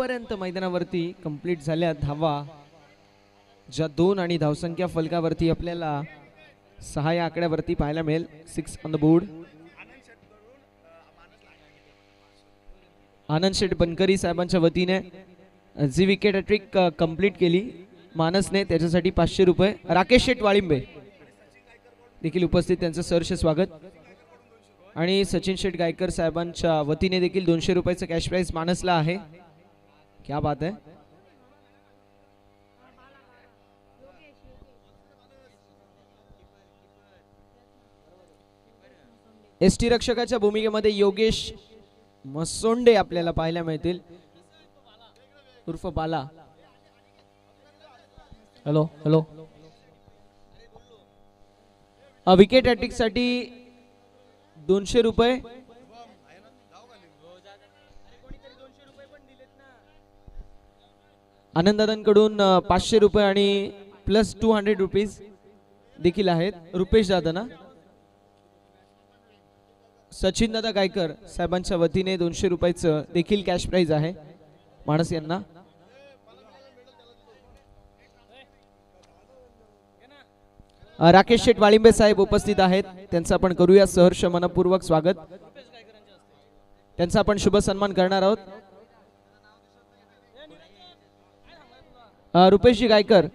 जोपर्यंत मैदानावरती कंप्लीट झाल्या धावा ज्या 2 आणि धावसंख्या फलकावरती आपल्याला 6 या आकड्यावरती पाहायला मिळेल. 6 ऑन द बोर्ड. आनंद शेठ बनकरी साहेबांच्या वतीने जी विकेट हॅट्रिक कंप्लीट केली मानसने त्याच्यासाठी 500 रुपये. राकेश शेठ वाळिंबे देखील उपस्थित, त्यांचं सहर्ष स्वागत. आणि सचिन शेठ गायकर साहेबांच्या वतीने देखील 200 रुपयाचं कॅश प्राइज मानसला आहे. क्या बात आहे. एसटी रक्षकाच्या भूमिकेमध्ये योगेश मसोंडे आपल्याला पाहायला मिळतील उर्फ Bala. Hello hello. Wicket hattrick साठी 200 रुपये. आनंददादांकडून 500 रुपये आणि प्लस 200 रुपीज देखील आहेत. रुपेश दादा ना, सचिन दादा गायकर साहेबांच्या वतीने 200 रुपयाचं देखील कॅश प्राइज आहे मानस यांना. राकेश शेठ वाळिंबे साहेब उपस्थित आहेत, त्यांचं आपण करूया सहर्ष मनपूर्वक स्वागत. त्यांचा आपण शुभ सन्मान करणार आहोत. रुपेशजी गायकर,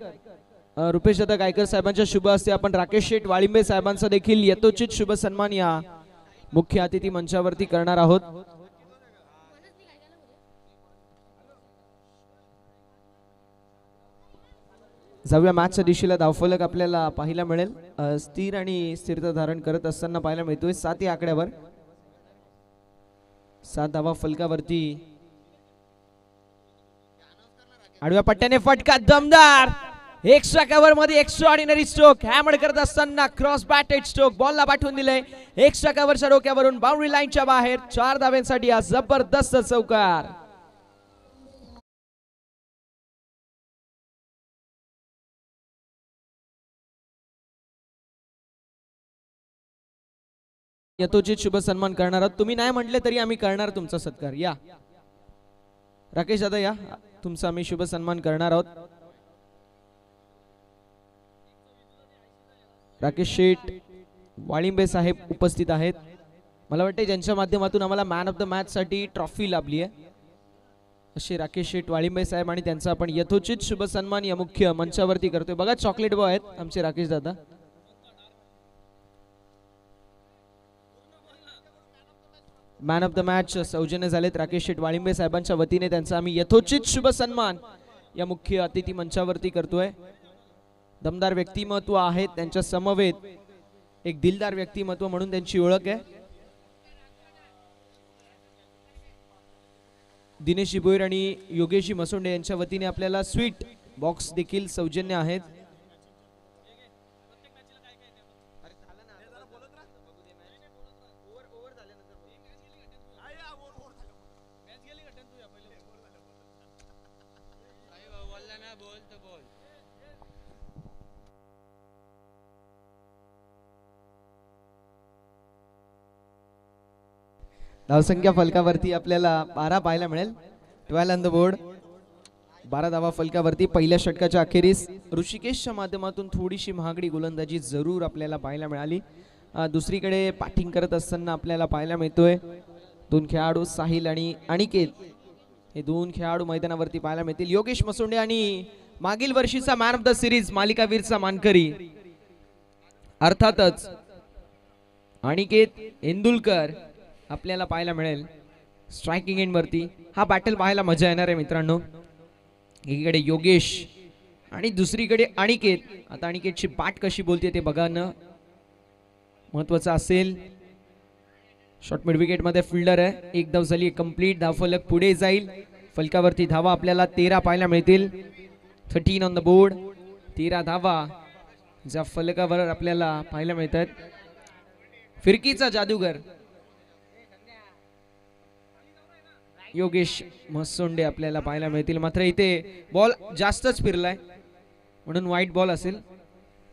रुपेश दादा गायकर साहेबांच्या शुभ हस्ते आपण राकेश शेठ वाळिंबे साहेबांचा देखील यथोचित शुभ सन्मान या मुख्य अतिथी मंचावरती करणार आहोत. जाऊया मॅचच्या दिशेला. धावफलक आपल्याला पाहायला मिळेल स्थिर आणि स्थिरता धारण करत असताना पाहायला मिळतोय 7 या आकड्यावर 7 धावा फलकावरती. आडव्या पट्ट्याने फटका दमदार. एक्स्ट्रा कव्हर मध्ये एक्स्ट्रा ऑर्डिनरी स्ट्रोक हॅमर करत असताना क्रॉस बॅटेड स्ट्रोक बॉलला पाठवून दिले. एक्स्ट्रा कव्हरच्या डोक्यावरून बाउंड्री लाईनच्या बाहेर 4 धाव्यांसाठी हा जबरदस्त चौकार. यथोचित शुभ सन्मान करणार आहोत. तुम्ही नाही म्हटले तरी आम्ही करणार तुमचा सत्कार. या राकेश दादा या, तुमचा आम्ही शुभ सन्मान करणार आहोत. राकेश शेठ वाळिंबे साहेब उपस्थित आहेत. मला वाटते ज्यांच्या माध्यमातून आम्हाला मॅन ऑफ द मॅच साठी ट्रॉफी लाभली आहे असे राकेश शेठ वाळिंबे साहेब, आणि त्यांचा आपण यथोचित शुभ सन्मान या मुख्य मंचावरती करतोय. बघा चॉकलेट बॉय आहेत आमचे राकेश दादा. मॅन ऑफ द मॅच सौजन्य झालेत राकेश शेठ वाळिंबे साहेबांच्या वतीने, त्यांचा आम्ही यथोचित शुभ सन्मान या मुख्य अतिथी मंचावरती करतोय. दमदार व्यक्तिमत्व आहेत त्यांच्या समवेत, एक दिलदार व्यक्तिमत्व म्हणून त्यांची ओळख आहे. दिनेशजी भोईर आणि योगेशजी मसोंडे यांच्या वतीने आपल्याला स्वीट बॉक्स देखील सौजन्य आहेत. धावसंख्या फलकावरती आपल्याला 12 पाहायला मिळेल. 12 ऑन द बोर्ड. 12 धावा फलकावरती. पहिल्या षटकाच्या अखेरीस ऋषिकेशच्या माध्यमातून थोडीशी महागडी गोलंदाजी जरूर आपल्याला पाहायला मिळाली. दुसरीकडे बॅटिंग करत असताना आपल्याला पाहायला मिळतोय 2 खेळाडू साहिल आणि अनिकेत, हे 2 खेळाडू मैदानावरती पाहायला मिळतील. योगेश मसोंडे आणि मागील वर्षीचा मॅन ऑफ द सिरीज मालिकावीरचा मानकरी अर्थातच अनिकेत इंदुलकर आपल्याला पाहायला मिळेल स्ट्रायकिंग एंड वरती. हा बॅटल पाहायला मजा येणार आहे मित्रांनो. एकीकडे योगेश आणि दुसरीकडे अनिकेत. आता अनिकेतची बॅट कशी बोलते ते बघणं महत्वाचं असेल. शॉर्ट मिड विकेट मध्ये फिल्डर आहे. एक धाव झाली कंप्लीट. धावफलक पुढे जाईल. फलकावरती धावा आपल्याला 13 पाहायला मिळतील. 13 ऑन द बोर्ड. 13 धावा ज्या फलकावर आपल्याला पाहायला मिळतात. फिरकीचा जादूगर योगेश मसोंडे आपल्याला पाहायला मिळतील. मात्र इथे बॉल जास्तच फिरलाय म्हणून वाईट बॉल असेल.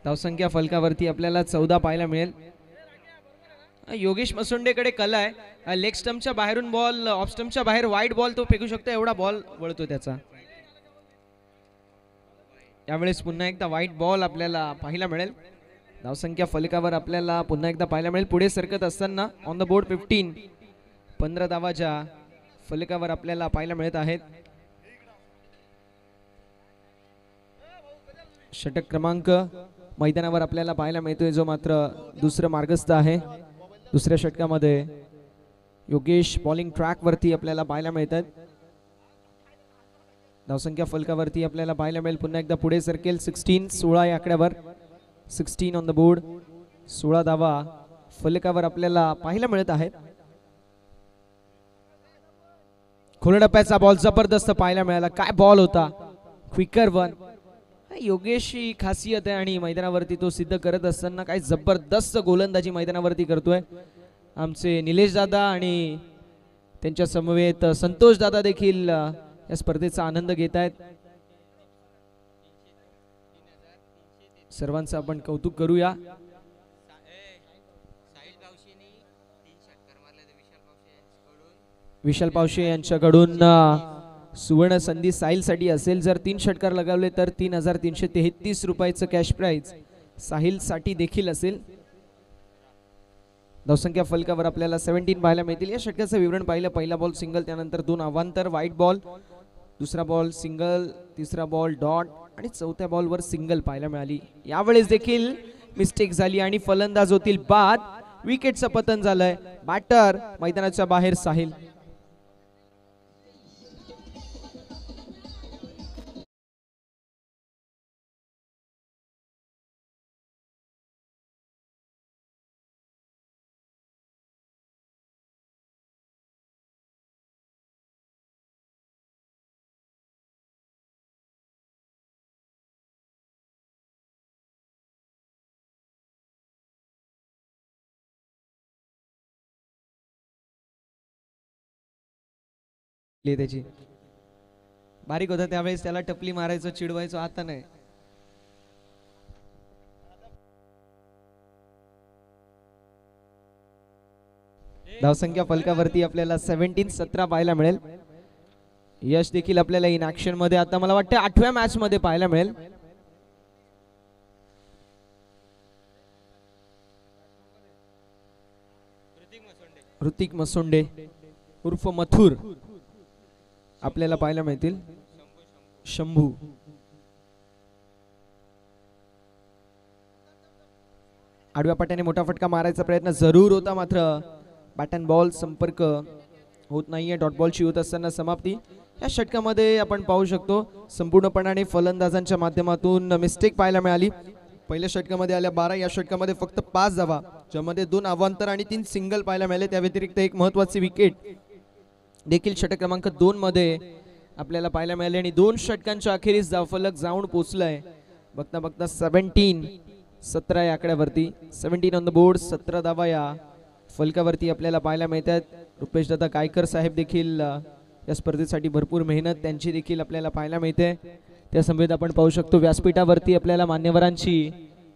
धावसंख्या फलकावरती आपल्याला 14 पाहायला मिळेल. योगेश मसोंडेकडे कला आहे. लेग स्टम्पच्या बाहेरून बॉल ऑफ स्टम्पच्या बाहेर वाईड बॉल तो फेकू शकतो, एवढा बॉल वळतो त्याचा. यावेळेस पुन्हा एकदा वाईट बॉल आपल्याला पाहायला मिळेल. धावसंख्या फलकावर आपल्याला पुन्हा एकदा पाहायला मिळेल. पुढे सरकत असताना ऑन द बोर्ड 15 धावाच्या फलकावर आपल्याला पाहायला मिळत आहेत. षटक क्रमांक मैदानावर आपल्याला पाहायला मिळतोय, जो मात्र दुसरं मार्गस्थ आहे. दुसऱ्या षटकामध्ये योगेश बॉलिंग ट्रॅक वरती आपल्याला पाहायला मिळतात. धावसंख्या फलकावरती आपल्याला पाहायला मिळेल. पुन्हा एकदा पुढे सरकेल. 16 या आकड्यावर 16 ऑन द बोर्ड. 16 धावा फलकावर आपल्याला पाहायला मिळत आहेत. खोल टप्प्याचा बॉल जबरदस्त पाहायला मिळाला. काय बॉल होता, क्विकर वन. योगेश ही खासियत आहे आणि मैदानावरती तो सिद्ध करत असताना काय जबरदस्त गोलंदाजी मैदानावरती करतोय. आमचे निलेश दादा आणि त्यांच्या समवेत संतोष दादा देखील या स्पर्धेचा आनंद घेत आहेत. सर्वांचं आपण कौतुक करूया. विशाल पावशे यांच्याकडून सुवर्ण संधी साहिलसाठी असेल. जर 3 षटकार लगावले तर 3333 रुपयाचं कॅश प्राइज साहिलसाठी देखील असेल. धावसंख्या फलकावर आपल्याला 17 पाहायला मिळतील. या षटकाचं विवरण पाहिलं. पहिला बॉल सिंगल, त्यानंतर 2 अवांतर वाईट बॉल, दुसरा बॉल सिंगल, तिसरा बॉल डॉट आणि चौथ्या बॉलवर सिंगल पाहायला मिळाली. यावेळेस देखील मिस्टेक झाली आणि फलंदाज होतील बाद. विकेटचं पतन झालंय. बॅटर मैदानाच्या बाहेर साहिल. त्याची बारीक होता त्यावेळेस त्याला टपली मारायचो, चिडवायचो. आता नाही. धावसंख्या फलकावरती आपल्याला 17 पाहायला मिळेल. यश देखील आपल्याला इन ऍक्शन मध्ये आता मला वाटतं 8व्या मॅच मध्ये पाहायला मिळेल. ऋतिक मसोंडे उर्फ मथुर आपल्याला पाहायला मिळतील. शंभू आडव्या पट्ट्याने मोठा फटका मारायचा प्रयत्न जरूर होता, मात्र बॅट अँड बॉल संपर्क होत नाहीये. डॉट बॉलची होत असताना समाप्ती. या षटकामध्ये आपण पाहू शकतो संपूर्णपणाने फलंदाजांच्या माध्यमातून मिस्टेक पाहायला मिळाली. पहिल्या षटकामध्ये आल्या 12, या षटकामध्ये फक्त 5 धावा, ज्यामध्ये 2 अवांतर आणि 3 सिंगल पाहायला मिळाले. त्या व्यतिरिक्त एक महत्वाची विकेट देखील षटक क्रमांक 2 मध्ये आपल्याला पाहायला मिळाले आणि 2 षटकांच्या अखेरीस धावफलक जाऊन पोहोचलाय. बघता बघता 17 या आकड्यावरती 17 ऑन द बोर्ड. 17 धावा या फलकावरती आपल्याला पाहायला मिळतात. रुपेश दादा गायकर साहेब देखील या स्पर्धेसाठी भरपूर मेहनत त्यांची देखील आपल्याला पाहायला मिळते. त्या समवेत आपण पाहू शकतो व्यासपीठावरती आपल्याला मान्यवरांची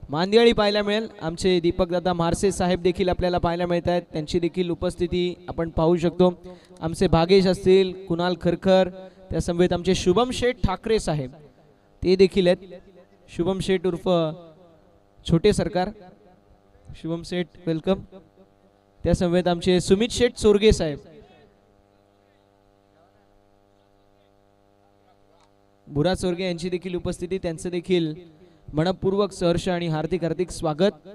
मांदियाळी पाहायला मिळेल. आमचे दीपक दादा म्हारसे साहेब देखील आपल्याला पाहायला मिळत आहेत, त्यांची देखील उपस्थिती आपण पाहू शकतो. आमचे भागेश असतील, कुणाल खरखर, त्या समवेत आमचे शुभम शेठ ठाकरे साहेब ते देखील आहेत. शुभम शेठ उर्फ छोटे सरकार, शुभम शेठ वेलकम. त्या समवेत आमचे सुमित शेठ चोरगे साहेब, बुरा चोरगे यांची देखील उपस्थिती, त्यांचं देखील मनपूर्वक सहर्ष आणि हार्दिक हार्दिक स्वागत.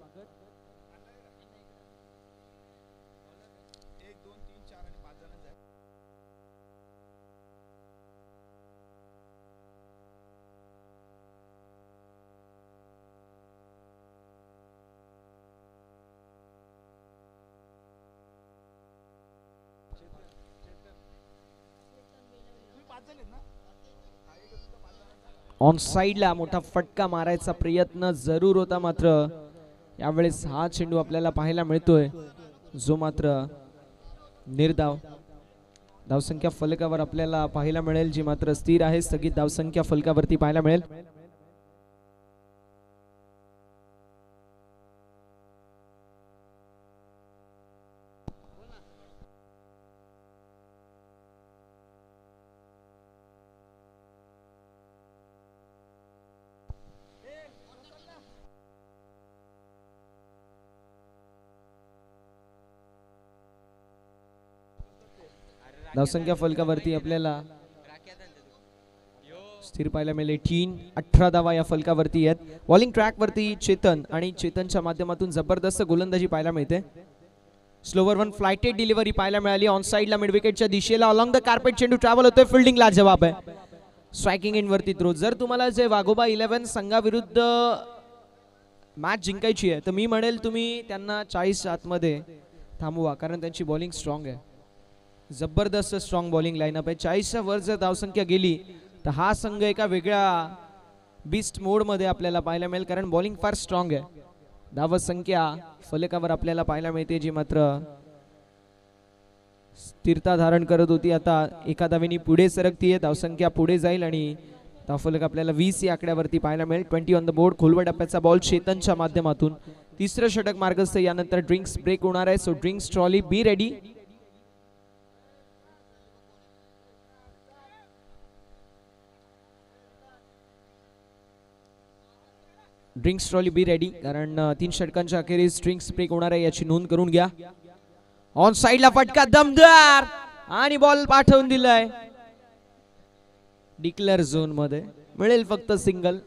ऑन साइडला मोठा फटका मारायचा प्रयत्न जरूर होता, मात्र यावेळेस हा चेंडू आपल्याला पाहायला मिळतोय जो मात्र निर्धाव. धावसंख्या फलकावर आपल्याला पाहायला मिळेल जी मात्र स्थिर आहे. स्थगित धावसंख्या फलकावरती पाहायला मिळेल. धावसंख्या फलकावरती आपल्याला स्थिर पाहायला मिळेल 18 धावा या फलकावरती आहेत. बॉलिंग ट्रॅक वरती चेतन आणि चेतनच्या माध्यमातून जबरदस्त गोलंदाजी पाहायला मिळते. स्लोवर वन फ्लायटेड डिलिव्हरी पाहायला मिळाली ऑन साइडला मिड विकेटच्या दिशेला अलॉंग द कार्पेट चेंडू ट्रॅव्हल होतोय. फिल्डिंगला जवाब आहे. स्ट्रायकिंग इन वरती थ्रो. जर तुम्हाला जे वाघोबा 11 संघाविरुद्ध मॅच जिंकायची आहे तर मी म्हणेल तुम्ही त्यांना 40 आतमध्ये थांबवा, कारण त्यांची बॉलिंग स्ट्रॉंग आहे. जबरदस्त स्ट्रॉंग बॉलिंग लाईनअप आहे. 40च्या वर जर धावसंख्या गेली तर हा संघ एका वेगळ्या बिस्ट मोड मध्ये आपल्याला पाहायला मिळेल, कारण बॉलिंग फार स्ट्रॉंग आहे. धावसंख्या फलकावर आपल्याला पाहायला मिळते जी मात्र स्थिरता धारण करत होती, आता एका धावेनी पुढे सरकतीये. धावसंख्या पुढे जाईल आणि धावफलक आपल्याला 20 या आकड्यावरती पाहायला मिळेल. 20 ऑन द बोर्ड. खोलवर टप्प्याचा बॉल चेतनच्या माध्यमातून तिसरं षटक मार्गस्थ. यानंतर ड्रिंक्स ब्रेक होणार आहे. So drinks trolley be ready. Drinks trolley be ready, कारण 3 षटकांच्या अखेरीस ड्रिंक्स ब्रेक होणार आहे याची नोंद करून घ्या. ऑन साइडला फटका दमदार आणि बॉल पाठवून दिलाय डिक्लेअर झोन मध्ये. मिळेल फक्त सिंगल.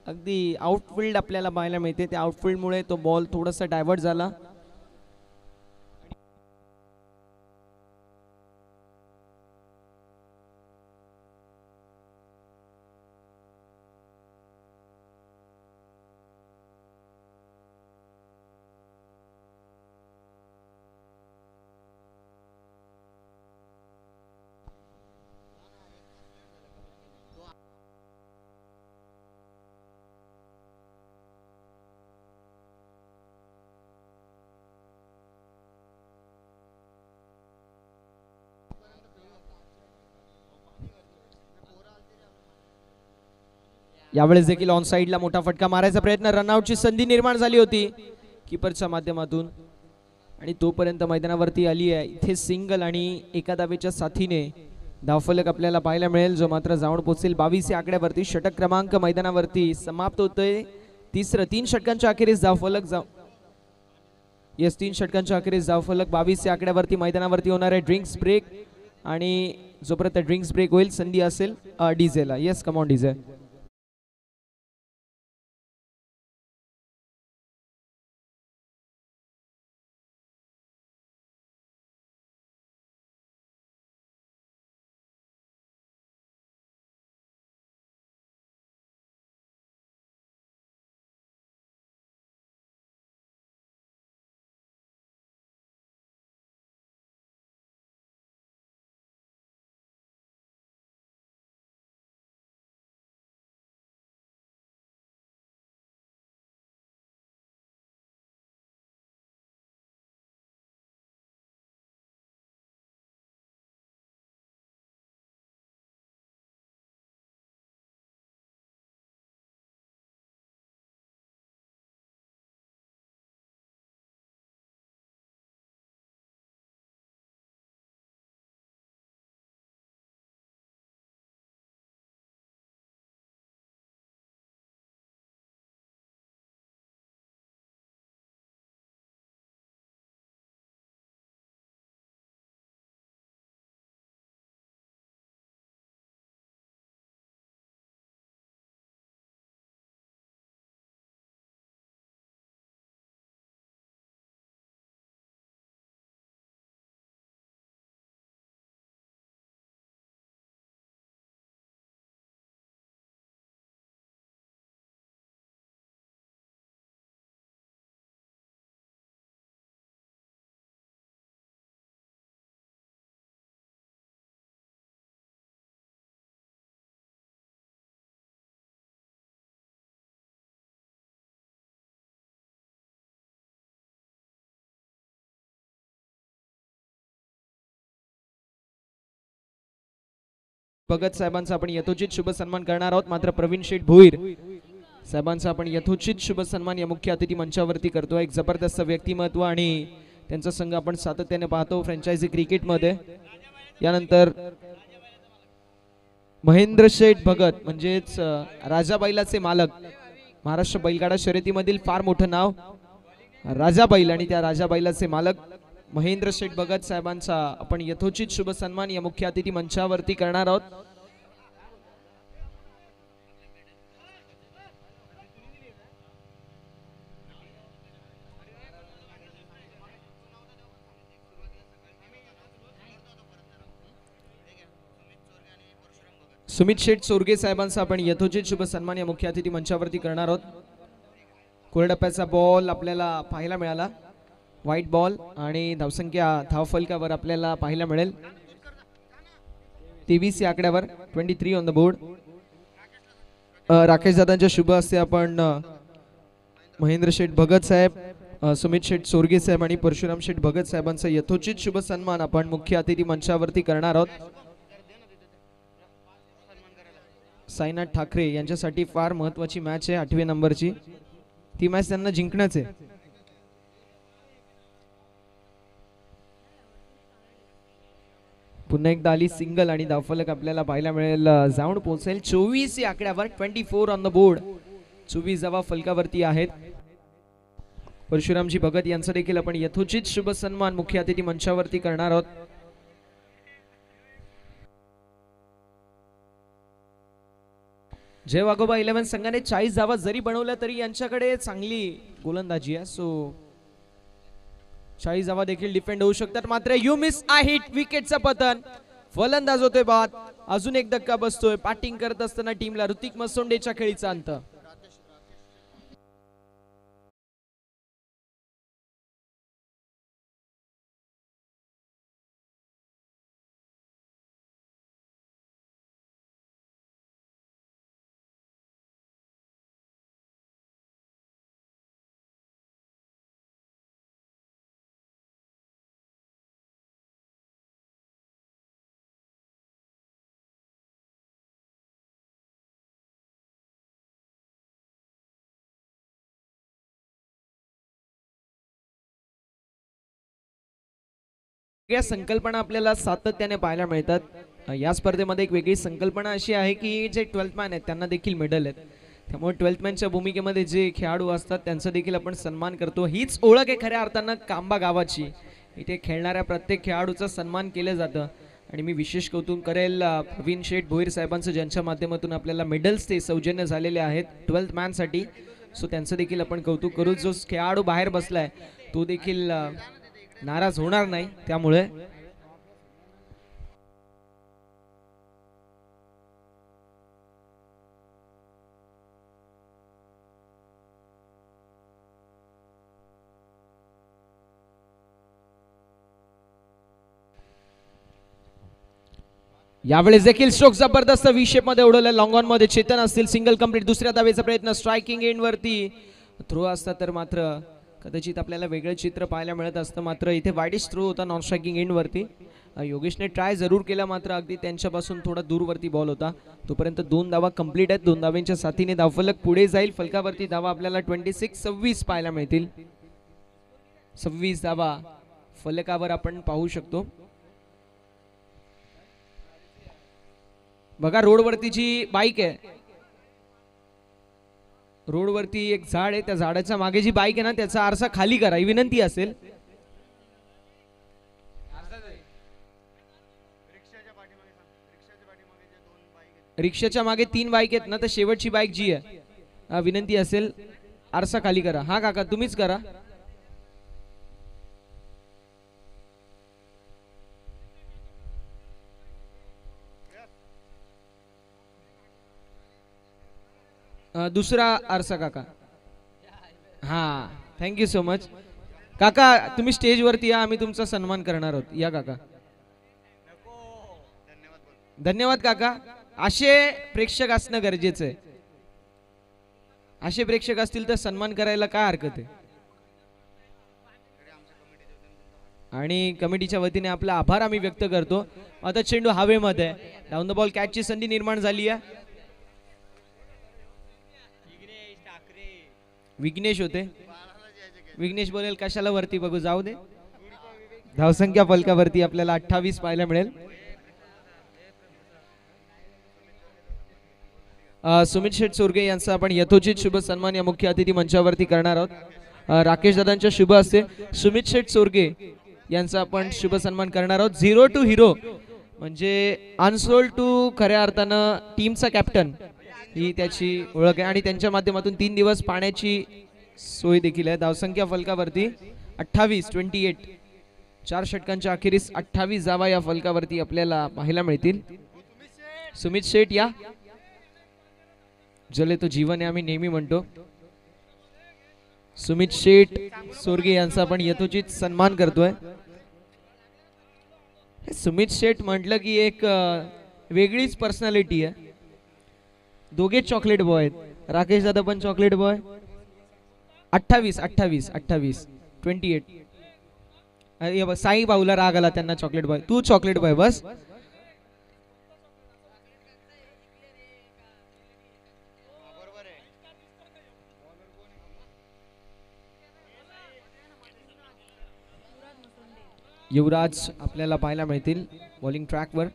अगदी आउटफील्ड आपल्याला पाहायला मिळते. त्या आउटफील्ड मुळे तो बॉल थोडासा डायव्हर्ट झाला. यावेळेस देखील ऑन साइडला मोठा फटका मारायचा प्रयत्न. रनआउटची संधी निर्माण झाली होती कीपरच्या माध्यमातून आणि तोपर्यंत मैदानावरती आली आहे इथे सिंगल आणि एका धावेच्या साथीने धावफलक आपल्याला पाहायला मिळेल, जो मात्र जाऊन पोहोचेल 22 या आकड्यावरती. षटक क्रमांक मैदानावरती समाप्त होतोय. तिसरं 3 षटकांच्या अखेरीस धावफलक 3 षटकांच्या अखेरीस धावफलक 22 या आकड्यावरती मैदानावरती होणार आहे. ड्रिंक्स ब्रेक आणि जोपर्यंत ड्रिंक्स ब्रेक होईल संधी असेल डीजेला. Yes, come on DJ. Bhagat साहेबांचा आपण यथोचित शुभ सन्मान करणार आहोत. मात्र प्रवीण शेठ भोईर साहेबांचा आपण यथोचित शुभ सन्मान या मुख्य अतिथी मंचावरती करतो. एक जबरदस्त व्यक्तिमत्व आणि त्यांचा संघ आपण सातत्याने पाहतो फ्रँचायझी क्रिकेटमध्ये. यानंतर महेंद्र शेठ भगत म्हणजेच राजा बैलाचे मालक, महाराष्ट्र बैलगाडा शर्यतीमधील फार मोठं नाव राजा बैल आणि त्या राजा बैलाचे मालक महेंद्र शेठ भगत साहेबांचा आपण यथोचित शुभ सन्मान या मुख्य अतिथी मंचावरती करणार आहोत. सुमित शेठ चोरगे साहेबांचा आपण यथोचित शुभ सन्मान या मुख्य अतिथी मंचावरती करणार आहोत. कोरडप्प्याचा बॉल आपल्याला पाहायला मिळाला, व्हाईट बॉल आणि धावसंख्या धावफलकावर आपल्याला पाहायला मिळेल 23 या आकड्यावर 23 ऑन द बोर्ड. राकेश दादांच्या शुभ हस्ते आपण महेंद्र शेठ भगत साहेब, सुमित शेठ चोरगे साहेब आणि परशुराम शेठ भगत साहेबांचा यथोचित शुभ सन्मान आपण मुख्य अतिथी मंचावरती करणार आहोत. साईनाथ ठाकरे यांच्यासाठी फार महत्वाची मॅच आहे 8व्या नंबरची. ती मॅच त्यांना जिंकण्याच आहे. पुन्हा एकदा आली सिंगल आणि धावफलक आपल्याला पाहायला मिळेल, जाऊन पोहोचेल 24 या आकड्यावर 24 ऑन द बोर्ड. 24 धावा फलकावरती आहेत. परशुरामजी भगत यांचा देखील आपण यथोचित शुभ सन्मान मुख्य अतिथी मंचावरती करणार आहोत. जय वाघोबा 11 संघाने 40 धावा जरी बनवल्या तरी यांच्याकडे चांगली गोलंदाजी आहे. सो 40 धावा देखील डिफेंड होऊ शकतात. मात्र यू मिस आ हिट, विकेटचा पतन. फलंदाज होतोय बाद. अजून एक धक्का बसतोय. बॅटिंग करत असताना टीमला ऋतिक मसोंडेच्या खेळीचा अंत. या संकल्पना आपल्याला सातत्याने पाहायला मिळतात. या स्पर्धेमध्ये एक वेगळी संकल्पना अशी आहे की जे 12th मॅन आहेत त्यांना देखील मेडल आहेत. त्यामुळे 12th मॅनच्या भूमिकेमध्ये जे खेळाडू असतात त्यांचा देखील आपण सन्मान करतो. हीच ओळख आहे खऱ्या अर्थानं कांबा गावाची. इथे खेळणाऱ्या प्रत्येक खेळाडूचा सन्मान केलं जातं. आणि मी विशेष कौतुक करेल प्रवीण शेठ भोईर साहेबांचं, ज्यांच्या माध्यमातून आपल्याला मेडल्स ते सौजन्य झालेले आहेत 12th मॅनसाठी. सो त्यांचं देखील आपण कौतुक करू. जो खेळाडू बाहेर बसलाय तो देखील नाराज होणार नाही. त्यामुळे यावेळेस देखील स्ट्रोक जबरदस्त व्ही शेप मध्ये उडवला. लॉंग ऑन मध्ये चेतन असतील. Single complete. दुसऱ्या धावेचा प्रयत्न. स्ट्रायकिंग एंड वरती थ्रो असता तर मात्र कदाचित आपल्याला वेगळं चित्र पाहायला मिळत असतं. मात्र इथे वाईडिश थ्रो होता नॉन स्ट्रायकिंग एंड वरती. योगेशने ट्राय जरूर केला, मात्र अगदी त्यांच्यापासून थोडा दूरवरती बॉल होता. तोपर्यंत 2 धावा कंप्लीट आहेत. 2 धावांच्या साथीने धावफलक पुढे जाईल. फलकावरती धावा आपल्याला 26-26 पाहायला मिळतील. 26 धावा फलकावर आपण पाहू शकतो. बघा रोडवरती जी बाईक आहे, रोडवरती एक झाड आहे, त्या झाडाच्या मागे जी बाईक आहे ना त्याचा आरसा खाली करा ही विनंती असेल. रिक्षाच्या मागे 3 बाईक आहेत ना, तर शेवटची बाईक जी आहे विनंती असेल आरसा खाली करा. हा काका तुम्हीच करा. दुसरा आरसा काका. हा थँक्यू सो मच काका. तुम्ही स्टेज वरती या, आम्ही तुमचा सन्मान करणार आहोत. या काका. धन्यवाद काका. असे प्रेक्षक असणं गरजेचं आहे. असे प्रेक्षक असतील तर सन्मान करायला काय हरकत आहे. आणि कमिटीच्या वतीने आपला आभार आम्ही व्यक्त करतो. आता चेंडू हवेमध्ये. डाऊन द बॉल कॅचची संधी निर्माण झाली आहे. विघ्नेश होते. विघ्नेश बोलेल कशाला वरती बघू, जाऊ दे. धावसंख्या फलकावरती आपल्याला 28 पाहायला मिळेल. सुमित शेठ चोरगे यांचा आपण यथोचित शुभ सन्मान या मुख्य अतिथी मंचावरती करणार आहोत. राकेश दादांच्या शुभ हस्ते सुमित शेठ चोरगे यांचा आपण शुभ सन्मान करणार आहोत. 0 टू हिरो म्हणजे अनसोल्ड टू खऱ्या अर्थानं टीमचा कॅप्टन ही त्याची ओळख आहे आणि त्यांच्या माध्यमातून 3 दिवस पाण्याची सोय देखील आहे. धावसंख्या फलकावरती 28 4 षटकांच्या अखेरीस 28 धावा या फलकावरती आपल्याला पाहायला मिळतील. सुमित शेठ या जले तो जीवन आहे आम्ही नेहमी म्हणतो. सुमित शेठ सोरगे यांचा आपण यथोचित सन्मान करतोय. सुमित शेठ म्हटलं की एक वेगळीच पर्सनॅलिटी आहे. दोघे चॉकलेट बॉय आहेत. राकेश दादा पण चॉकलेट बॉय. 28 साई बाऊला राग आला त्यांना चॉकलेट बॉय. तू चॉकलेट बॉय बस. युवराज आपल्याला पाहायला मिळतील बॉलिंग ट्रॅकवर.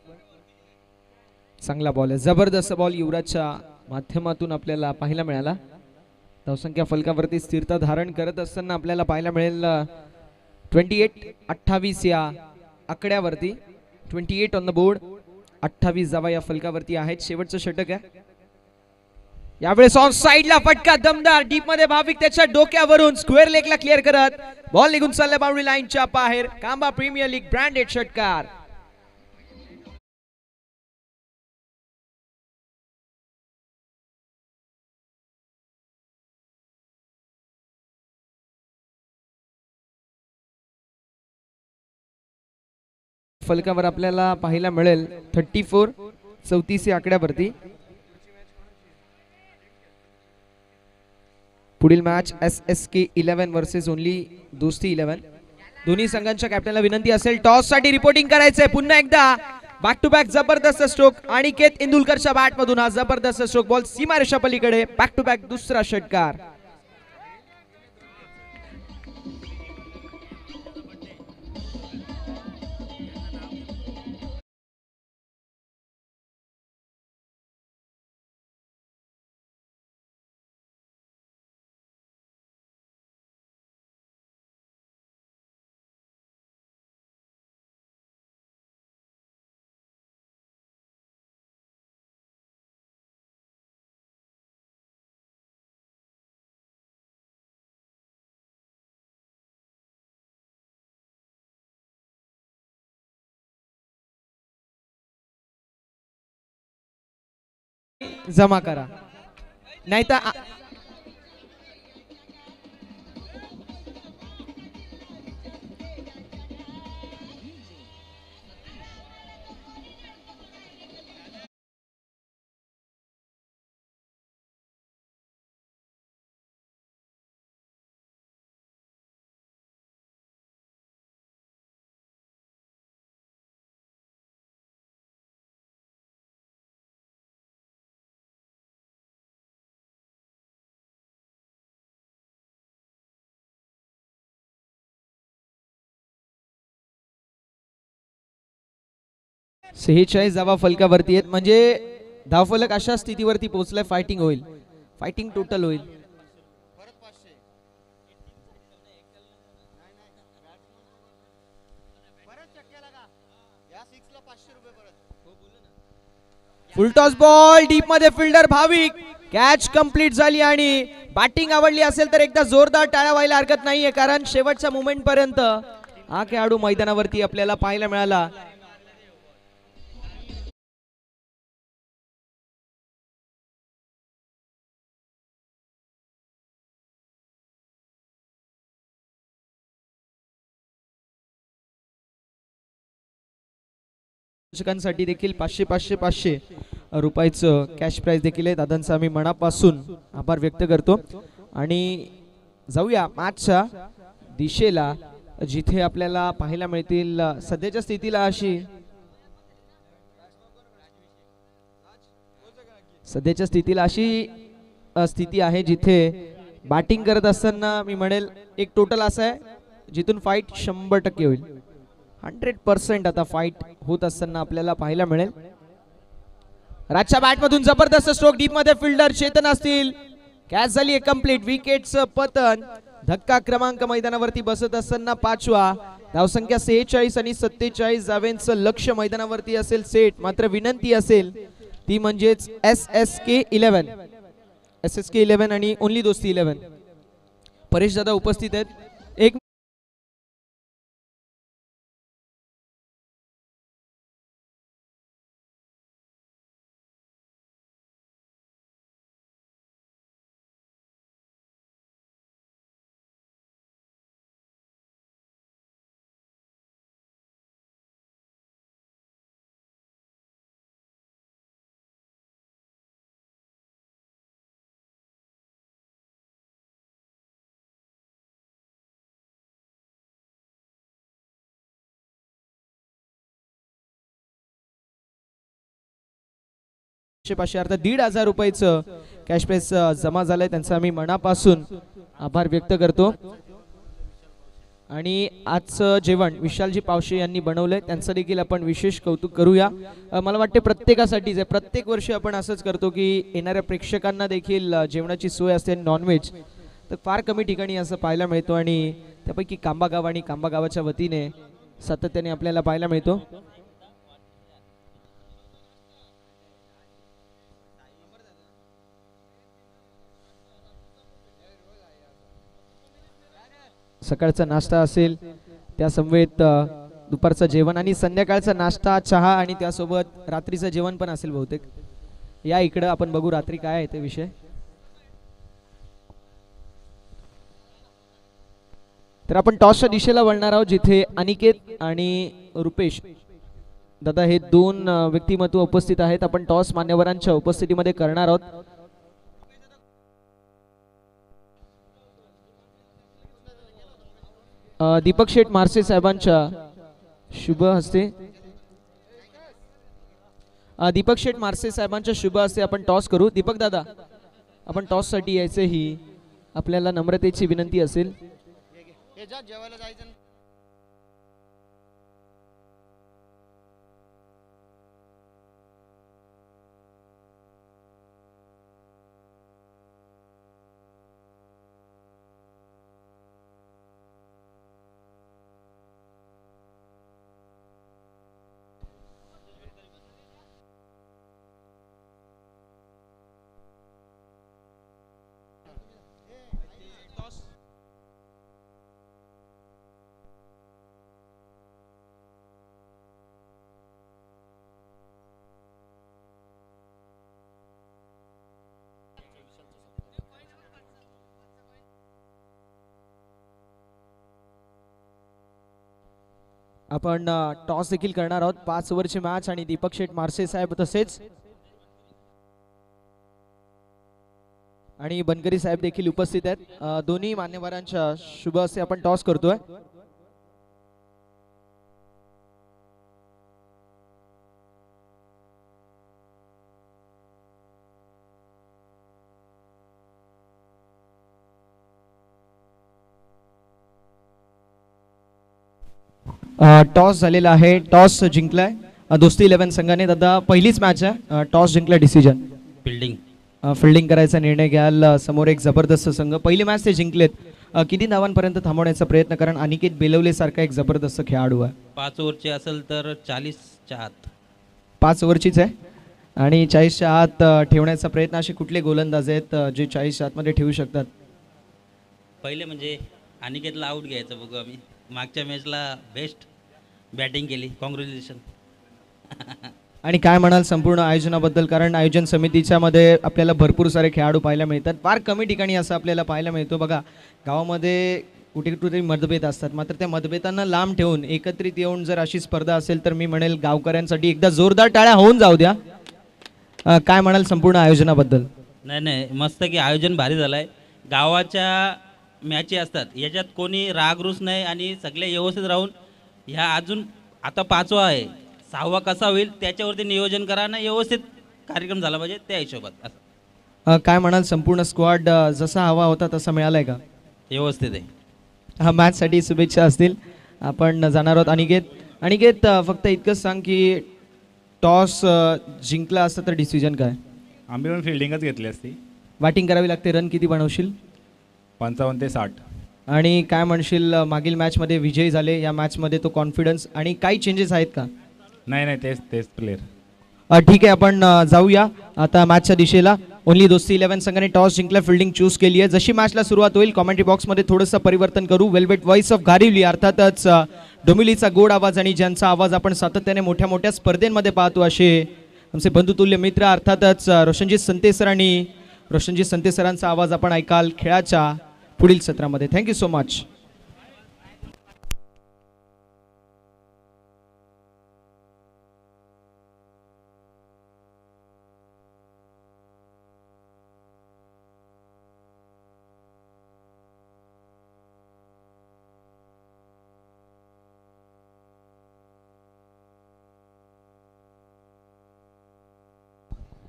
चांगला बॉल आहे. जबरदस्त बॉल युवराजच्या माध्यमातून आपल्याला पाहायला मिळाला. धावसंख्या फलकावरती स्थिरता धारण करत असताना आपल्याला पाहायला मिळेल 28 या आकड्यावरती. 28 ऑन द बोर्ड. 28 धावा या फलकावरती आहेत. शेवटचं षटक आहे. यावेळेस ऑन साइडला फटका दमदार डीप मध्ये भाविक त्याच्या डोक्यावरून स्क्वेअर लेगला क्लिअर करत बॉल निघून चालला बाउंड्री लाईनच्या बाहेर. कांबा प्रीमियर लीग ब्रँडेड षटकार. फलकावर आपल्याला पाहायला मिळेल 34 या आकड्यावरती. पुढील मॅच SSK 11 वर्सेस ओनली दोस्ती 11. दोन्ही संघांच्या कॅप्टनला विनंती असेल टॉस साठी रिपोर्टिंग करायचंय. पुन्हा एकदा बॅक टू बॅक जबरदस्त स्ट्रोक अनिकेत इंदुलकरच्या बॅट मधून हा जबरदस्त स्ट्रोक. बॉल सीमारेषा पलीकडे. बॅक टू बॅक दुसरा षटकार. जमा करा नाही तर सेहेचाळीस धावा फलकावरती आहेत म्हणजे धावफलक अशा स्थितीवरती पोहोचलाय फायटिंग होईल. फायटिंग टोटल होईल. फुल टॉस बॉल डीप मध्ये फिल्डर भाविक. कॅच कंप्लीट झाली आणि बॅटिंग आवडली असेल तर एकदा जोरदार टाळ्या व्हायला हरकत नाहीये कारण शेवटच्या मोमेंट पर्यंत हा खेळाडू मैदानावरती आपल्याला पाहायला मिळाला. दर्शकांसाठी देखील 500 रुपयाचं कॅश प्राइज देखील आहे. दादांचा आम्ही मनापासून आभार व्यक्त करतो आणि जाऊया मॅचच्या दिशेला जिथे आपल्याला पाहायला मिळतील सध्याच्या स्थितीला अशी स्थिती आहे जिथे बॅटिंग करत असताना मी म्हणेल एक टोटल असं आहे जिथून फाईट 100% होईल. 100% आता फाईट होत असताना आपल्याला पाहायला मिळेल. राजच्या बॅट मधून जबरदस्त स्ट्रोक डीप मध्ये फिल्डर चेतन असतील. कॅच झाली आहे कंप्लीट. विकेटचं पतन. धक्का क्रमांक मैदानावरती बसत असताना 5वा. धावसंख्या 46 आणि 47 जावेंचं लक्ष मैदानावरती असेल सेट. मात्र विनंती असेल ती म्हणजेच SSK 11 आणि ओनली दोस्ती 11. परेश दादा उपस्थित आहेत. एक पाचशे अर्थात 1,500 रुपयाचं कॅश प्राइस जमा झालंय. त्यांचा आम्ही मनापासून आभार व्यक्त करतो. आणि आजचं जेवण विशालजी पावशे यांनी बनवलंय, त्यांचं देखील आपण विशेष कौतुक करूया. मला वाटते प्रत्येकासाठीच आहे. प्रत्येक वर्षी आपण असंच करतो की येणाऱ्या प्रेक्षकांना देखील जेवणाची सोय असते. नॉनव्हेज तर फार कमी ठिकाणी असं पाहायला मिळतो आणि त्यापैकी कांबा गाव आणि कांबा गावाच्या वतीने सातत्याने आपल्याला पाहायला मिळतो. सकाळचा नाश्ता असेल, त्या समवेत दुपारचं जेवण आणि संध्याकाळचा नाश्ता चहा आणि त्यासोबत रात्रीचं जेवण पण असेल बहुतेक. या इकडं आपण बघू रात्री काय आहे ते विषय. तर आपण टॉसच्या दिशेला वळणार आहोत जिथे अनिकेत आणि रुपेश दादा हे दोन व्यक्तिमत्व उपस्थित आहेत. आपण टॉस मान्यवरांच्या उपस्थितीमध्ये करणार आहोत. दीपक शेठ मारसे साहेबांच्या शुभ हस्ते दीपक शेठ मारसे साहेबांच्या शुभ हस्ते आपण टॉस करू. दीपक दादा आपण टॉस साठी यायचं ही आपल्याला नम्रतेची विनंती असेल. आपण टॉस देखील करणार आहोत. 5 ओव्हरची मॅच आणि दीपक शेठ मारसे साहेब तसेच आणि बनकरी साहेब देखील उपस्थित आहेत. दोन्ही मान्यवरांच्या शुभ हस्ते आपण टॉस करतोय. टॉस झालेला आहे. टॉस जिंकलाय दोस्ती 11 संघाने. दादा पहिलीच मॅच आहे, टॉस जिंकला, डिसिजन फिल्डिंग करायचा निर्णय घ्याल. समोर एक जबरदस्त संघ, पहिली मॅच ते जिंकलेत. किती धावांपर्यंत थांबवण्याचा प्रयत्न, कारण अनिकेत बेलवले सारखा एक जबरदस्त खेळाडू आहे. 5 ओव्हरची असेल तर 40च्या आत. 5 ओव्हरचीच आहे आणि 40च्या आत ठेवण्याचा प्रयत्न. असे कुठले गोलंदाज आहेत जे 40च्या आतमध्ये ठेवू शकतात? पहिले म्हणजे अनिकेतला आऊट घ्यायचं बघू आम्ही. मागच्या मॅचला बेस्ट बॅटिंग केली, कॉंग्रॅच्युलेशन. आणि काय म्हणाल संपूर्ण आयोजनाबद्दल, कारण आयोजन समितीच्या मध्ये आपल्याला भरपूर सारे खेळाडू पाहायला मिळतात. फार कमी ठिकाणी असं आपल्याला पाहायला मिळतो. बघा गावामध्ये कुठे कुठेतरी मतभेद असतात, मात्र त्या मतभेदांना लांब ठेवून एकत्रित येऊन जर अशी स्पर्धा असेल तर मी म्हणेल गावकऱ्यांसाठी एकदा जोरदार टाळ्या होऊन जाऊ द्या. काय म्हणाल संपूर्ण आयोजनाबद्दल? नाही मस्त की आयोजन भारी झालं आहे. गावाच्या मॅची असतात, याच्यात कोणी रागरूस नाही आणि सगळे व्यवस्थित राहून ह्या अजून आता 5वा आहे, 6वा कसा होईल त्याच्यावरती नियोजन करा ना, व्यवस्थित कार्यक्रम झाला पाहिजे त्या हिशोबात. असं काय म्हणाल संपूर्ण स्क्वॉड जसा हवा होता तसा मिळालाय का? व्यवस्थित आहे. हा मॅचसाठी शुभेच्छा असतील. आपण जाणार आहोत. अनिकेत फक्त इतकंच सांग की टॉस जिंकला असता तर डिसिजन काय? आम्ही पण फिल्डिंगच घेतली असती. बॅटिंग करावी लागते. रन किती बनवशील? 55 ते 60. आणि काय म्हणशील मागील मॅचमध्ये विजयी झाले, या मॅचमध्ये तो कॉन्फिडन्स आणि काही चेंजेस आहेत का? नाही नाही, तेच तेच प्लेअर. ठीक आहे, आपण जाऊया आता मॅचच्या दिशेला. ओनली दोस्ती 11 संघाने टॉस जिंकला, फिल्डिंग चूज केली आहे. जशी मॅचला सुरुवात होईल कॉमेंट्री बॉक्समध्ये थोडंसं परिवर्तन करू. वेलवेट व्हॉइस ऑफ घारिवली, अर्थातच डोंबिवलीचा गोड आवाज आणि ज्यांचा आवाज आपण सातत्याने मोठ्या मोठ्या स्पर्धेमध्ये पाहतो असे आमचे बंधुतुल्य मित्र, अर्थातच रोशनजी संतेसर आणि रोशनजी संतेसरांचा आवाज आपण ऐकाल खेळाच्या पुढील सत्रामध्ये. Thank you so much.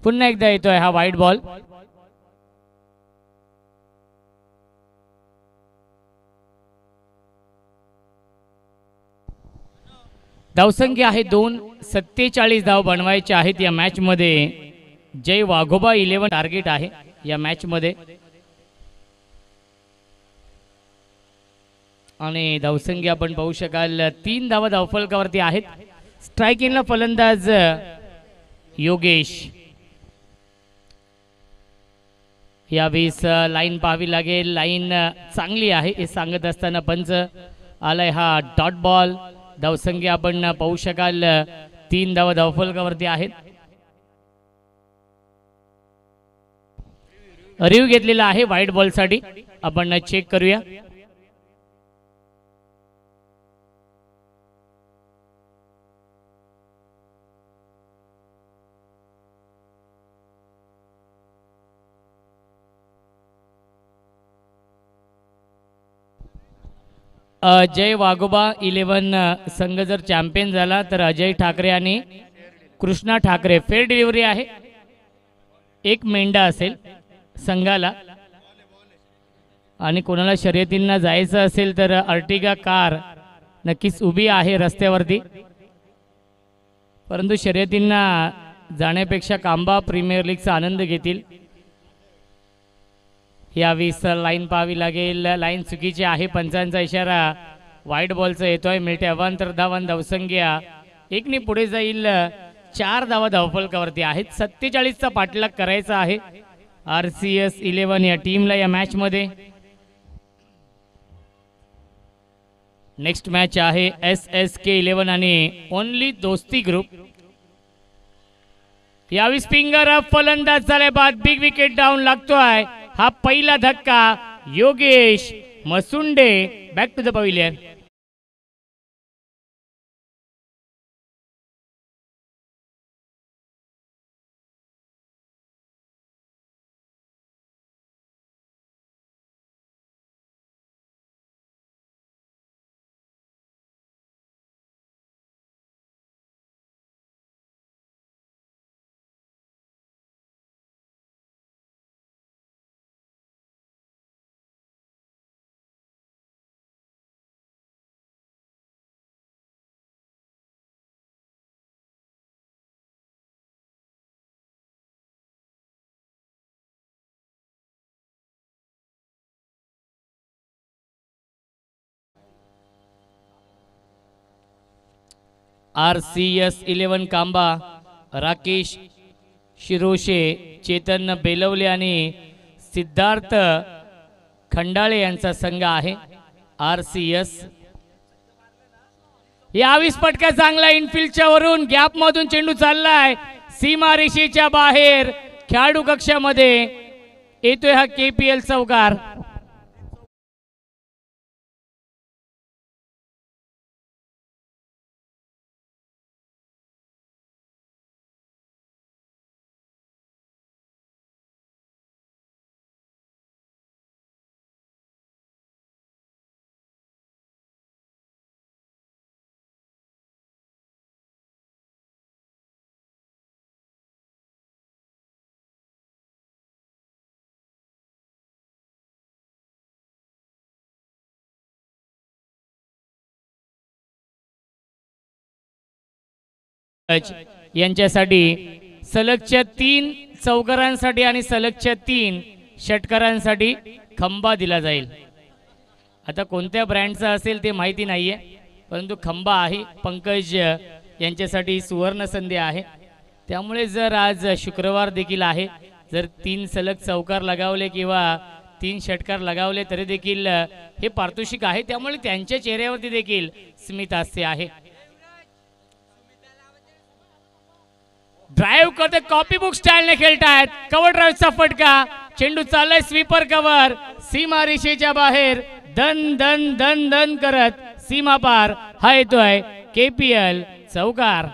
पुन्हा एकदा येतोय हा वाईट बॉल. धावसंख्या आहे 2. 47 धाव बनवायचे आहेत या मॅच मध्ये. जय वाघोबा 11 टार्गेट आहे या मॅच मध्ये आणि धावसंख्या आपण पाहू शकाल 3 धावा धावफलकावरती आहेत. स्ट्रायकिंगला फलंदाज योगेश. यावेळेस लाईन पाहावी लागेल, लाईन चांगली आहे हे सांगत असताना पंच आलाय हा डॉट बॉल. धावसंख्या आपण पाहू शकाल 3 धावा धावफलकावरती आहेत. रिव्ह्यू घेतलेला आहे व्हाईट बॉल साठी, आपण चेक करूया. जय वाघोबा 11 संघ जर चॅम्पियन झाला तर अजय ठाकरे आणि कृष्णा ठाकरे. फेअर डिलिव्हरी आहे, एक मेंढा असेल संघाला आणि कोणाला शर्यतींना जायचं असेल तर अर्टिगा कार नक्कीच उभी आहे रस्त्यावरती, परंतु शर्यतींना जाण्यापेक्षा कांबा प्रीमियर लीगचा आनंद घेतील. यावेळेस लाईन पाहावी लागेल, लाईन चुकीची आहे, पंचांचा इशारा व्हाईट बॉलचा येतोय. मिळते अवांतर धावन, धावसंख्या 1ने पुढे जाईल. 4 धावा धावफलकावरती आहेत. 47चा पाठलाग करायचा आहे RCS 11 या टीमला या मॅच मध्ये. नेक्स्ट मॅच आहे SSK 11 आणि ओनली दोस्ती ग्रुप. यावेळी स्पिंगर फलंदाज झाले बाद, बिग विकेट डाऊन लागतोय. हा पहिला धक्का. Yogesh Masunde back to the pavilion. RCS 11 कांबा राकेश शिरोशे, चेतन बेलवले आणि सिद्धार्थ खंडाळे यांचा संघ आहे RCS. यावीस पटका चांगला इनफिल्डच्या वरून गॅप मधून चेंडू चाललाय सीमारेषेच्या बाहेर. खेळाडू कक्षामध्ये येतोय हा KPL चौकार. यांच्यासाठी सलगच्या 3 चौकारांसाठी आणि सलगच्या 3 षटकारांसाठी खंबा दिला जाईल. आता कोणत्या ब्रँडचा असेल ते माहिती नाही आहे, परंतु खंबा आहे. पंकज यांच्यासाठी सुवर्ण संधी आहे. त्यामुळे जर आज शुक्रवार देखील आहे, जर 3 सलग चौकार लगावले किंवा 3 षटकार लगावले तरी देखील हे पारितोषिक आहे. त्यामुळे त्यांच्या चेहऱ्यावरती देखील स्मित हास्य आहे. ड्राईव्ह करते, कॉपी बुक स्टाईलने खेळतायत. कव्हर ड्राईव्हचा फटका, चेंडू चाललाय स्वीपर कव्हर, सीमा रेषेच्या बाहेर दन दन दन दन करत सीमा पार. हा येतोय KPL चौकार.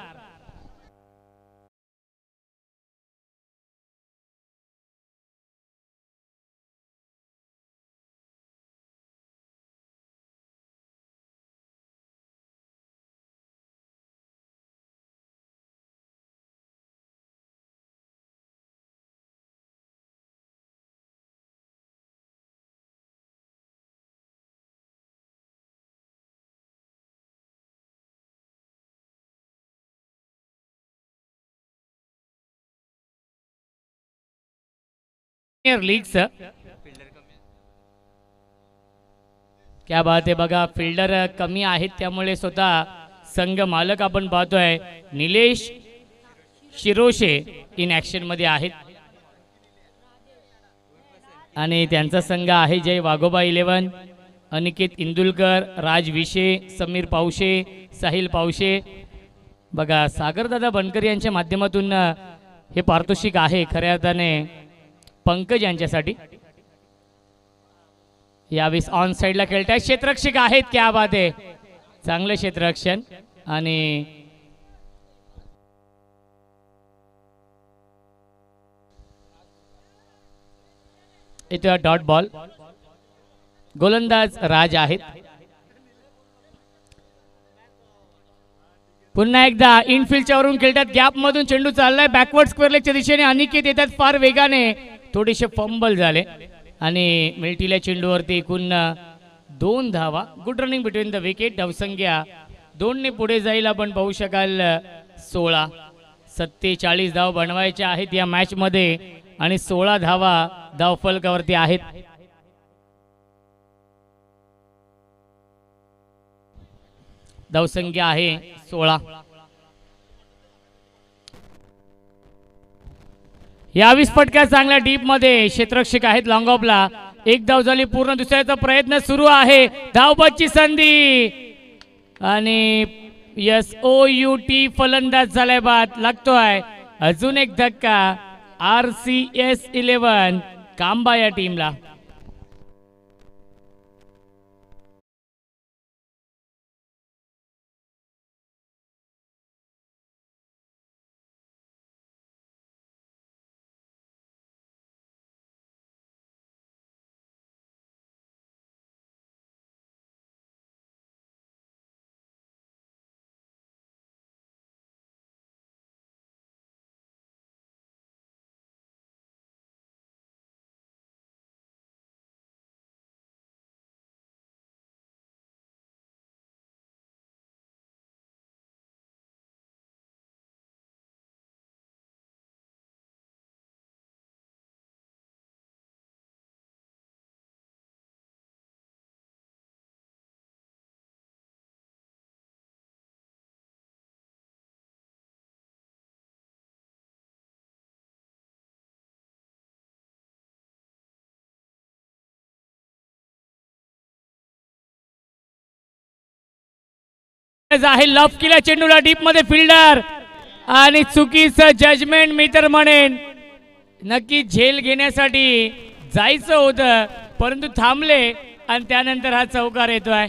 लीगचं क्या बात आहे बघा. फिल्डर कमी आहेत, त्यामुळे स्वतः संघ मालक आपण पाहतोय निलेश शिरोशे इन ऍक्शन मध्ये आहेत आणि त्यांचा संघ आहे जय वाघोबा 11, अनिकेत इंदुलकर, राज विशे, समीर पावशे, साहिल पावशे. बघा सागरदादा बनकर यांच्या माध्यमातून हे पारितोषिक आहे खऱ्या अर्थाने पंकज यांच्यासाठी. यावेळेस ऑन साइडला खेळताय, क्षेत्ररक्षक आहेत. क्या बात आहे, चांगलं क्षेत्ररक्षण. आणि इथे डॉट बॉल. गोलंदाज राज आहेत. पुन्हा एकदा इनफिल्डच्या वरून खेळतात, गॅप मधून चेंडू चाललाय बॅकवर्ड स्क्वेअर लेगच्या दिशेने. अनिकेत येतात फार वेगाने, थोडेसे फंबल झाले आणि मिल्टील्या चेंडूवरती एकूण 2 धावा. Good running between the wicket. धावसंख्या 2 ने पुढे जाईल. आपण पाहू शकाल 16-47 धाव बनवायच्या आहेत या मॅच मध्ये आणि 16 धावा धावफलकावरती आहेत. धावसंख्या आहे 16. यावीस फटका चांगल्या डीप मध्ये, क्षेत्ररक्षक आहेत लॉंग ऑफला. 1 धाव झाली पूर्ण, दुसऱ्याचा प्रयत्न सुरू आहे. धावबादची संधी आणि SOUT फलंदाज झालाय बाद. लागतोय अजून एक धक्का RCS 11 कांबा या टीमला. आहे लॉफ केला चेंडूला डीप मध्ये फिल्डर आणि चुकीचं जजमेंट मी तर म्हणेन. नक्की झेल घेण्यासाठी जायचं होतं परंतु थांबले आणि त्यानंतर हा चौकार येतोय.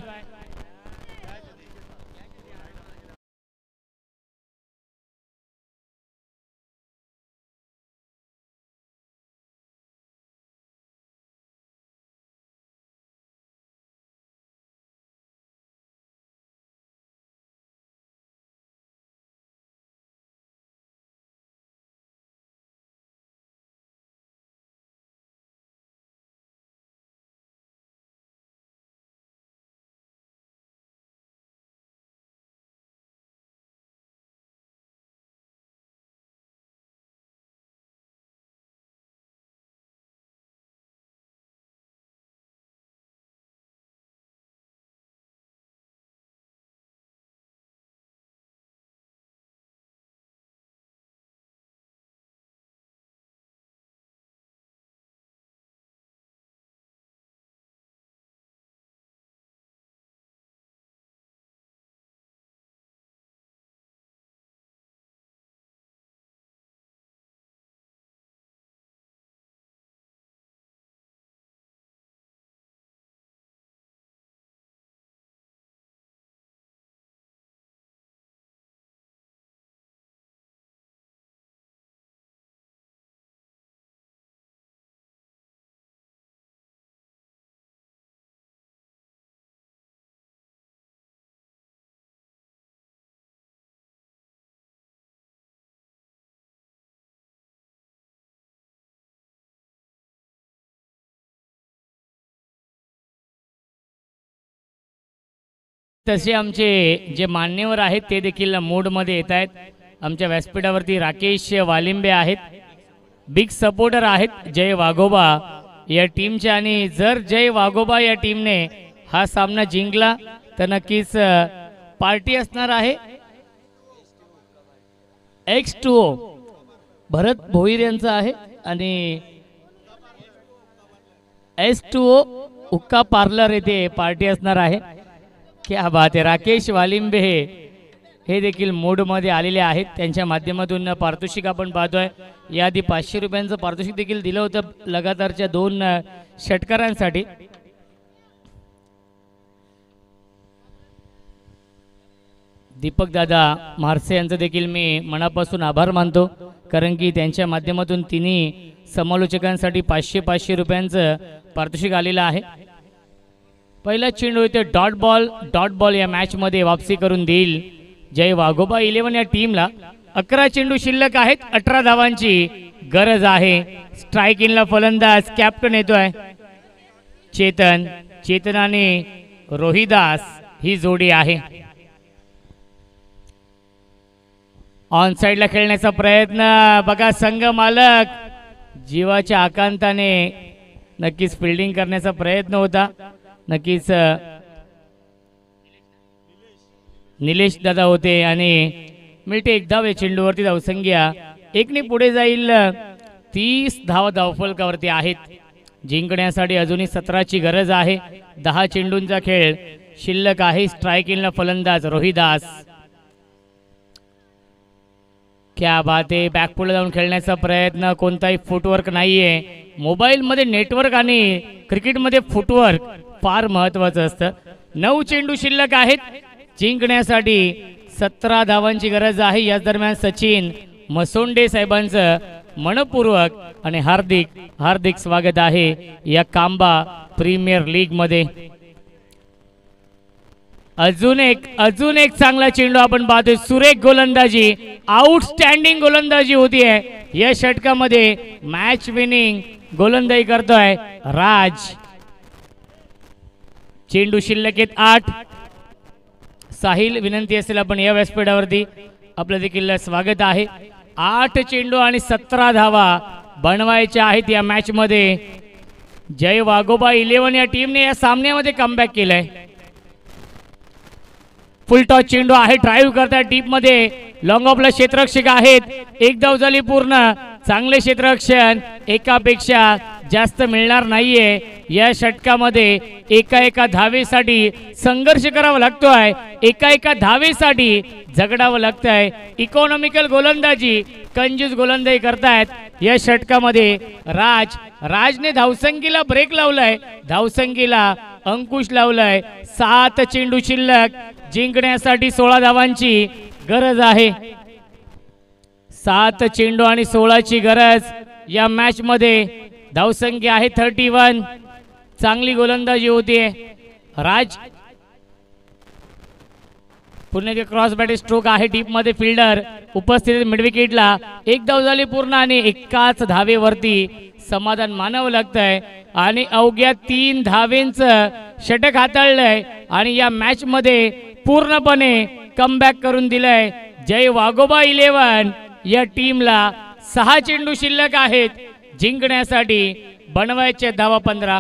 तसे आमचे जे मान्यवर आहेत ते देखील मूडमध्ये येत आहेत. आमच्या व्यासपीठावरती राकेश वालिंबे आहेत, बिग सपोर्टर आहेत जय वाघोबा या टीमचे. आणि जर जय वाघोबा या टीमने हा सामना जिंकला तर नक्कीच पार्टी असणार आहे. X2O भरत भोईर यांचा आहे आणि S2O हुक्का पार्लर येथे पार्टी असणार आहे. क्या बात आहे. राकेश वालिंबे हे देखील मूडमध्ये आलेले आहेत. त्यांच्या माध्यमातून पारितोषिक आपण पाहतोय. याआधी 500 रुपयांचं पारितोषिक देखील दिलं होतं लगातारच्या 2 षटकारांसाठी. दीपक दादा म्हारसे यांचं देखील मी मनापासून आभार मानतो, कारण की त्यांच्या माध्यमातून तिन्ही समालोचकांसाठी 500 रुपयांचं पारितोषिक आलेलं आहे. पहिला चेंडू इथे डॉट बॉल या मॅचमध्ये वापसी करून देईल जय वाघोबा 11 या टीमला. 11 चेंडू शिल्लक आहेत, 18 धावांची गरज आहे. स्ट्राईक इनला फलंदाज कॅप्टन येतोय चेतन आणि रोहिदास ही जोडी आहे. ऑन साइडला खेळण्याचा प्रयत्न बघा, संघ मालक जीवाच्या आकांताने नक्कीच फिल्डिंग करण्याचा प्रयत्न होता. नक्कीच निलेश दादा होते आणि मिळते 1 धाव या चेंडूवरती. धावसंख्या 1 ने पुढे जाईल. 30 धावा धावफलकावरती आहेत. जिंकण्यासाठी अजूनही 17ची गरज आहे. 10 चेंडूंचा खेळ शिल्लक आहे. स्ट्राईक इनला फलंदाज रोहिदास. क्या बात आहे. बॅकफुटला जाऊन खेळण्याचा प्रयत्न, कोणताही फुटवर्क नाहीये. मोबाईलमध्ये नेटवर्क आणि क्रिकेटमध्ये फुटवर्क फार महत्वाचं असतं. 9 चेंडू शिल्लक आहेत. जिंकण्यासाठी 17 धावांची गरज आहे. याच दरम्यान सचिन मसोंडे साहेबांचं मनपूर्वक आणि हार्दिक स्वागत आहे या कांबा प्रीमियर लीग मध्ये. अजून एक चांगला चेंडू आपण पाहतोय. सुरेख गोलंदाजी, आउटस्टँडिंग गोलंदाजी होतीये या षटकामध्ये. मॅच विनिंग गोलंदाजी करतोय राज. चेंडू शिल्लक आहेत 8. साहिल विनंती असेल आपण या व्यासपीठावरती आपलं देखील स्वागत आहे. 8 चेंडू आणि 17 धावा बनवायच्या आहेत या मॅच मध्ये. जय वाघोबा 11 या टीमने या सामन्यामध्ये कमबॅक केलंय. फुल टॉस चेंडू आहे. ड्राईव्ह करतात डीप मध्ये. लॉंग ऑफला क्षेत्ररक्षक आहेत. 1 धाव झाली पूर्ण. चांगले क्षेत्ररक्षण एकापेक्षा जास्त मिळणार नाहीये या षटकामध्ये. एका धावेसाठी संघर्ष करावा लागतोय. एका धावेसाठी झगडावं लागतंय. इकॉनॉमिकल गोलंदाजी, कंजूस गोलंदाजी करतायत या षटकामध्ये. राजने धावसंख्येला ब्रेक लावलाय, धावसंख्येला अंकुश लावलाय. 7 चेंडू शिल्लक. जिंकण्यासाठी 16 धावांची गरज आहे. 7 चेंडू आणि 16ची गरज या मॅच मध्ये. धावसंख्या आहे 31. चांगली गोलंदाजी होतीये. राज पुन्हा क्रॉस बॅट स्ट्रोक आहे. डीप मध्ये फिल्डर उपस्थित मिड विकेटला. 1 धाव झाली पूर्ण आणि एकाच धावेवरती समाधान मानावं लागतंय. आणि अवघ्या 3 धावेंचं षटक हाताळलंय आणि या मॅच मध्ये पूर्णपणे कमबॅक करून दिलंय जय वाघोबा 11 या टीमला. 6 चेंडू शिल्लक आहेत. जिंकण्यासाठी बनवायचे धावा 15.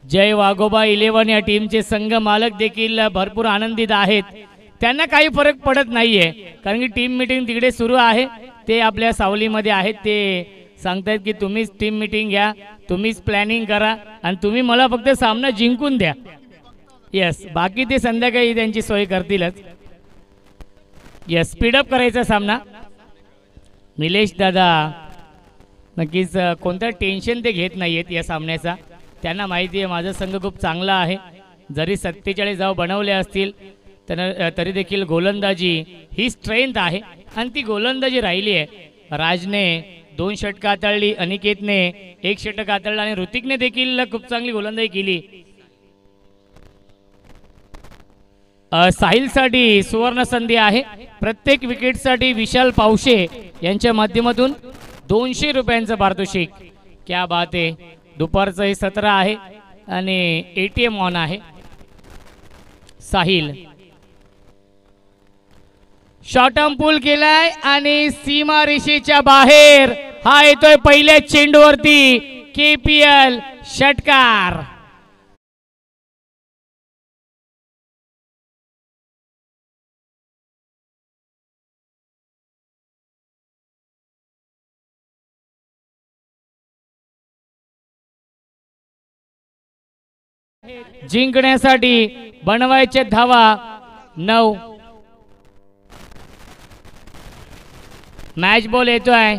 जय वाघोबा 11 या टीमचे संघ मालक देखील भरपूर आनंदित आहेत. त्यांना काही फरक पडत नाहीये, कारण की टीम मीटिंग तिकडे सुरू आहे. ते आपल्या सावलीमध्ये आहेत. ते सांगतायत की तुम्हीच टीम मीटिंग घ्या, तुम्हीच प्लॅनिंग करा आणि तुम्ही मला फक्त सामना जिंकून द्या. यस, बाकी ते संध्याकाळी त्यांची सोय करतीलच. यस, स्पीडअप करायचा सामना. निलेश दादा नक्कीच कोणतं टेन्शन ते घेत नाहीयेत या सामन्याचा. त्यांना माहिती आहे माझा संघ खूप चांगला आहे. जरी 47 धाव बनवले असतील तरी देखील गोलंदाजी ही स्ट्रेंथ आहे आणि ती गोलंदाजी राहिली आहे. राजने 2 षटक हाताळली, अनिकेतने 1 षटक हाताळलं आणि ऋतिकने देखील खूप चांगली गोलंदाजी केली. साहिलसाठी सुवर्ण संधी आहे. प्रत्येक विकेटसाठी विशाल पावशे यांच्या माध्यमातून 200 रुपयांचं पारितोषिक. क्या बात आहे. दुपारचं हे 17 आहे आणि ATM ऑन आहे. साहिल शॉर्ट टर्म पूल केलाय आणि सीमा रेषेच्या बाहेर हा येतोय पहिल्या चेंडूवरती. KPL षटकार. जिंकण्यासाठी बनवायचे धावा 9. मॅच बॉल येतोय.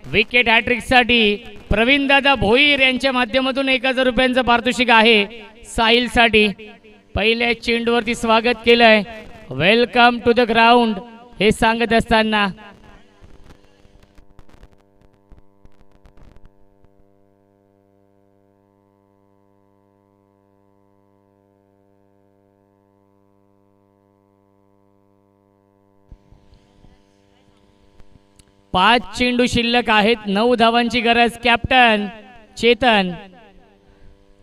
विकेट हॅट्रिक साठी प्रवीण दादा भोईर यांच्या माध्यमातून 1000 रुपयांचं पारितोषिक आहे साहिल साठी. पहिल्या चेंडूवरती स्वागत केलंय. वेलकम टू द ग्राउंड हे सांगत असताना पाच चेंडू शिल्लक आहेत. 9 धावांची गरज. कॅप्टन चेतन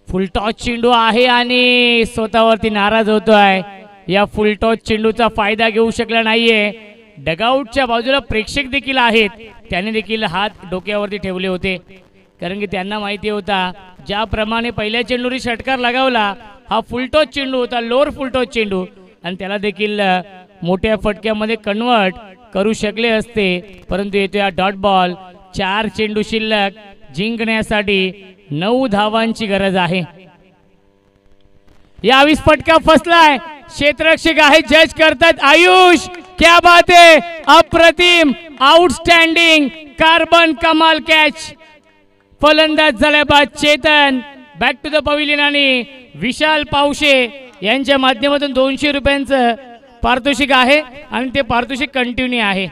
फुलटॉस चेंडू आहे आणि स्वतःवरती नाराज होतोय. या फुलटॉस चेंडूचा फायदा घेऊ शकला नाहीये. डगआउटच्या बाजूला प्रेक्षक देखील आहेत. त्याने देखील हात डोक्यावरती ठेवले होते कारण की त्यांना माहिती होता ज्याप्रमाणे पहिल्या चेंडूरी षटकार लगावला हा फुलटॉस चेंडू होता, लोअर फुलटॉस चेंडू, आणि त्याला देखील मोठ्या फटक्यामध्ये कन्वर्ट करू शकले असते. परंतु येतो या डॉट बॉल. 4 चेंडू शिल्लक. जिंकण्यासाठी 9 धावांची गरज आहे. यावेळी फटका फसलाय. क्षेत्ररक्षक आहे, जज करतात आयुष. क्या बात है. अप्रतिम, आउटस्टँडिंग, कार्बन कमाल कॅच. फलंदाज झाल्या बाद Chetan. Back to the pavilion आणि विशाल पावशे यांच्या माध्यमातून 200 रुपयांचं पारितोषिक आहे आणि ते पारितोषिक कंटिन्यू आहे.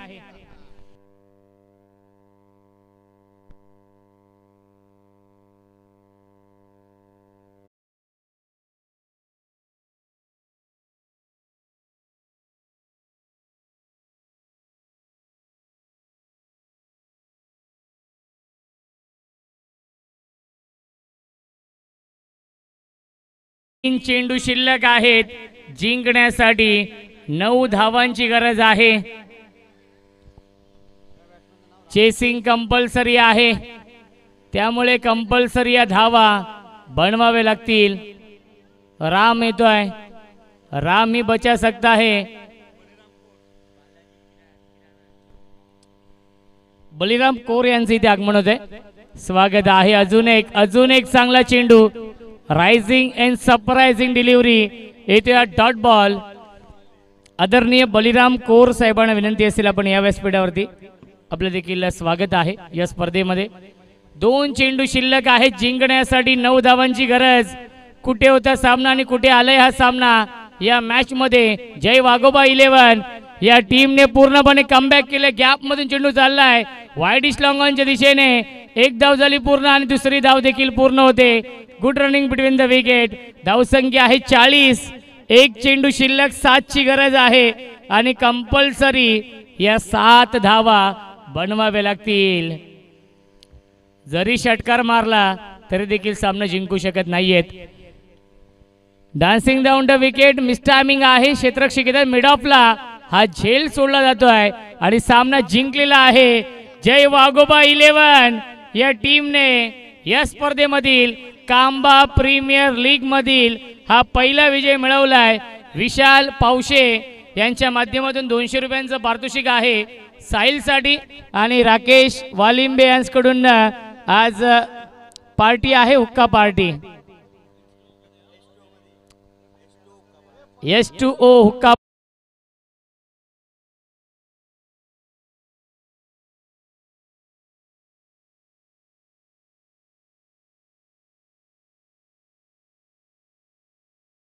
तीन चेंडू शिल्लक आहेत. जिंकण्यासाठी 9 धावांची गरज आहे. चेसिंग कंपल्सरी आहे त्यामुळे कंपल्सरी या धावा बनवावे लागतील. राम येतोय. राम ही बचा सकता है. बलिराम कोर यांचे इथे आगमन होते. स्वागत आहे. अजून एक चांगला चेंडू. Rising and surprising delivery. येतो डॉट बॉल. आदरणीय बलिराम कोर साहेबांना विनंती असेल आपण या व्यासपीठावरती आपलं देखील स्वागत आहे या स्पर्धेमध्ये. 2 चेंडू शिल्लक आहेत. जिंकण्यासाठी 9 धावांची गरज. कुठे होता सामना आणि कुठे आलाय हा सामना. या मॅच मध्ये जय वाघोबा 11 या टीमने पूर्णपणे कमबॅक केले. गॅप मधून चेंडू चाललाय वाईड लॉंग ऑनच्या दिशेने. 1 धाव झाली पूर्ण आणि दुसरी धाव देखील पूर्ण होते. Good running between the wicket. धावसंख्या आहे 40. 1 चेंडू शिल्लक. 7 ची गरज आहे आणि कंपल्सरी या 7 धावा बनवावे लागतील. जरी षटकार मारला तरी देखील सामना जिंकू शकत नाहीयेत. Dancing down the wicket. Mistiming आहे. क्षेत्ररक्षक मिड ऑफला हा झेल सोडला जातोय आणि सामना जिंकलेला आहे. जय वाघोबा 11 या टीमने या स्पर्धेमधील कांबा प्रीमियर लीग मधील हा पहिला विजय मिळवलाय. विशाल पावशे यांच्या माध्यमातून 200 रुपयांचं पारितोषिक आहे साहिलसाठी आणि राकेश वालिंबे यांच्याकडून आज पार्टी आहे, हुक्का पार्टी. H2O हुक्का